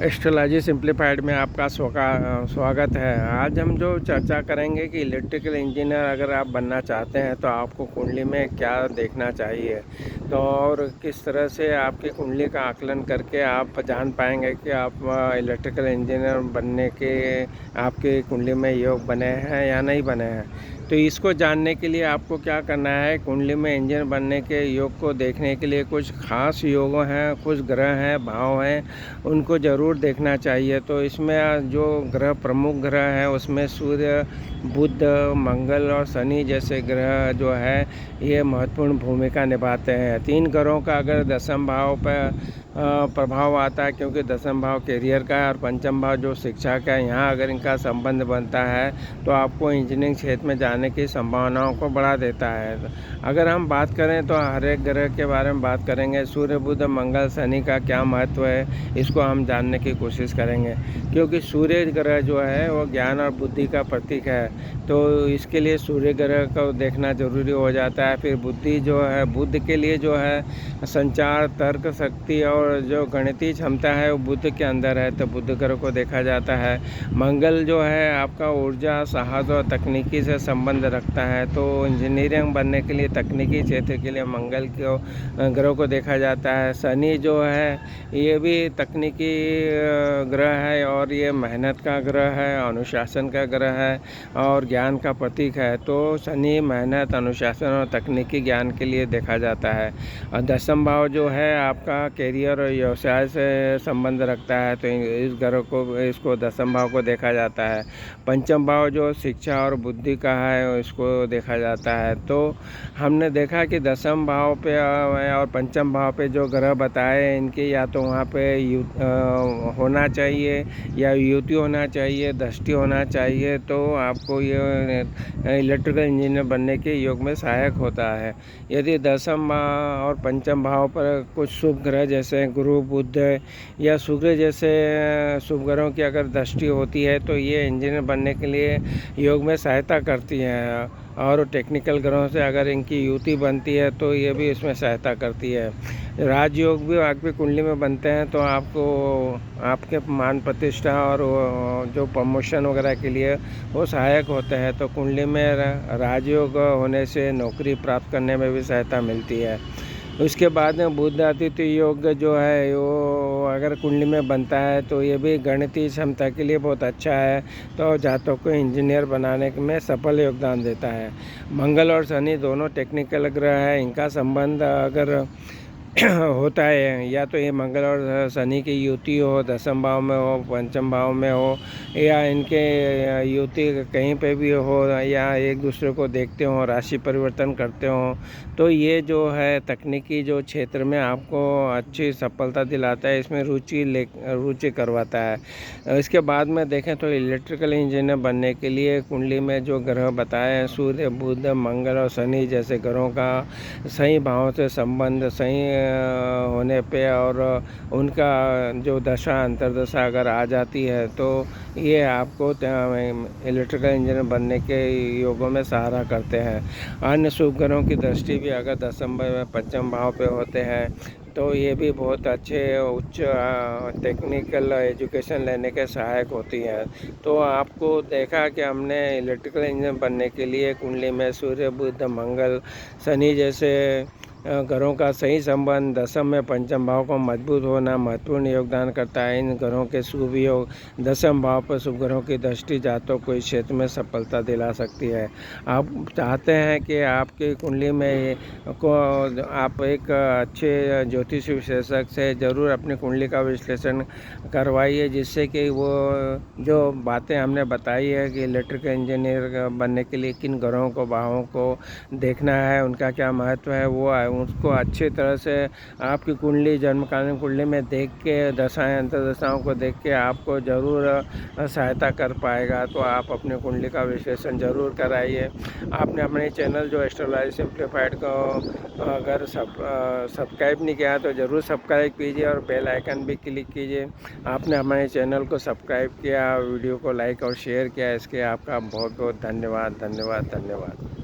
Astrology simplified में आपका स्वागत है। आज हम जो चर्चा करेंगे कि इलेक्ट्रिकल इंजीनियर अगर आप बनना चाहते हैं तो आपको कुंडली में क्या देखना चाहिए, तो और किस तरह से आपकी कुंडली का आकलन करके आप जान पाएंगे कि आप इलेक्ट्रिकल इंजीनियर बनने के आपके कुंडली में योग बने हैं या नहीं बने हैं। तो इसको जानने के लिए आपको क्या करना है, कुंडली में इंजीनियर बनने के योग को देखने के लिए कुछ खास योग हैं, कुछ ग्रह हैं, भाव हैं, उनको ज़रूर देखना चाहिए। तो इसमें जो ग्रह प्रमुख ग्रह हैं उसमें सूर्य, बुध, मंगल और शनि जैसे ग्रह जो है ये महत्वपूर्ण भूमिका निभाते हैं। 3 ग्रहों का अगर दसम भाव पर प्रभाव आता है, क्योंकि दसम भाव कैरियर का है और पंचम भाव जो शिक्षा का है, यहाँ अगर इनका संबंध बनता है तो आपको इंजीनियरिंग क्षेत्र में जाने की संभावनाओं को बढ़ा देता है। अगर हम बात करें तो हर एक ग्रह के बारे में बात करेंगे। सूर्य, बुध, मंगल, शनि का क्या महत्व है इसको हम जानने की कोशिश करेंगे, क्योंकि सूर्य ग्रह जो है वो ज्ञान और बुद्धि का प्रतीक है, तो इसके लिए सूर्य ग्रह को देखना ज़रूरी हो जाता है। फिर बुद्धि जो है, बुद्ध के लिए जो है संचार, तर्क शक्ति और जो गणितीय क्षमता है वो बुद्ध के अंदर है, तो बुद्ध ग्रह को देखा जाता है। मंगल जो है आपका ऊर्जा, साहस और तकनीकी से संबंध रखता है, तो इंजीनियरिंग बनने के लिए तकनीकी क्षेत्र के लिए मंगल को ग्रह को देखा जाता है। शनि जो है ये भी तकनीकी ग्रह है और ये मेहनत का ग्रह है, अनुशासन का ग्रह है और ज्ञान का प्रतीक है, तो शनि मेहनत, अनुशासन और तकनीकी ज्ञान के लिए देखा जाता है। और दसम भाव जो है आपका कैरियर और व्यवसाय से संबंध रखता है, तो इस ग्रह को, इसको दसम भाव को देखा जाता है। पंचम भाव जो शिक्षा और बुद्धि का है इसको देखा जाता है। तो हमने देखा कि दसम भाव पे और पंचम भाव पे जो ग्रह बताए इनके या तो वहाँ पे होना चाहिए या युति होना चाहिए, दृष्टि होना चाहिए, तो आपको ये इलेक्ट्रिकल इंजीनियर बनने के योग में सहायक होता है। यदि दसम और पंचम भाव पर कुछ शुभ ग्रह जैसे गुरु, बुध या शुक्र जैसे शुभ ग्रहों की अगर दृष्टि होती है तो ये इंजीनियर बनने के लिए योग में सहायता करती हैं, और टेक्निकल ग्रहों से अगर इनकी युति बनती है तो ये भी इसमें सहायता करती है। राजयोग भी आपकी कुंडली में बनते हैं तो आपको आपके मान प्रतिष्ठा और जो प्रमोशन वगैरह के लिए वो सहायक होते हैं, तो कुंडली में राजयोग होने से नौकरी प्राप्त करने में भी सहायता मिलती है। उसके बाद में बुध आदित्य योग जो है वो अगर कुंडली में बनता है तो ये भी गणितीय क्षमता के लिए बहुत अच्छा है, तो जातकों को इंजीनियर बनाने में सफल योगदान देता है। मंगल और शनि दोनों टेक्निकल ग्रह है, इनका संबंध अगर होता है, या तो ये मंगल और शनि की युति हो, दसम भाव में हो, पंचम भाव में हो, या इनके युति कहीं पे भी हो, या एक दूसरे को देखते हो, राशि परिवर्तन करते हो, तो ये जो है तकनीकी जो क्षेत्र में आपको अच्छी सफलता दिलाता है, इसमें रुचि करवाता है। इसके बाद में देखें तो इलेक्ट्रिकल इंजीनियर बनने के लिए कुंडली में जो ग्रह बताए हैं, सूर्य, बुध, मंगल और शनि जैसे ग्रहों का सही भावों से संबंध सही होने पे और उनका जो दशा अंतर्दशा अगर आ जाती है तो ये आपको इलेक्ट्रिकल इंजीनियर बनने के योगों में सहारा करते हैं। अन्य शुभ ग्रहों की दृष्टि भी अगर दसम में पंचम भाव पे होते हैं तो ये भी बहुत अच्छे उच्च टेक्निकल एजुकेशन लेने के सहायक होती है। तो आपको देखा कि हमने इलेक्ट्रिकल इंजीनियर बनने के लिए कुंडली में सूर्य, बुध, मंगल, शनि जैसे ग्रहों का सही संबंध, दसम में पंचम भाव को मजबूत होना महत्वपूर्ण योगदान करता है। इन ग्रहों के शुभ योग, दसम भाव पर शुभ ग्रहों की दृष्टि जातकों को इस क्षेत्र में सफलता दिला सकती है। आप चाहते हैं कि आपकी कुंडली में को आप एक अच्छे ज्योतिष विशेषज्ञ से ज़रूर अपनी कुंडली का विश्लेषण करवाइए, जिससे कि वो जो बातें हमने बताई है कि इलेक्ट्रिकल इंजीनियर बनने के लिए किन ग्रहों को, भावों को देखना है, उनका क्या महत्व है, वो उसको अच्छी तरह से आपकी कुंडली, जन्मकालीन कुंडली में देख के, दशाएं अंतर्दशाओं को देख के आपको ज़रूर सहायता कर पाएगा। तो आप अपनी कुंडली का विश्लेषण ज़रूर कराइए। आपने अपने चैनल जो एस्ट्रोलॉजी सिंप्लीफाइड को अगर सब्सक्राइब नहीं किया तो ज़रूर सब्सक्राइब कीजिए और बेल आइकन भी क्लिक कीजिए। आपने हमारे चैनल को सब्सक्राइब किया, वीडियो को लाइक और शेयर किया, इसके आपका बहुत बहुत धन्यवाद।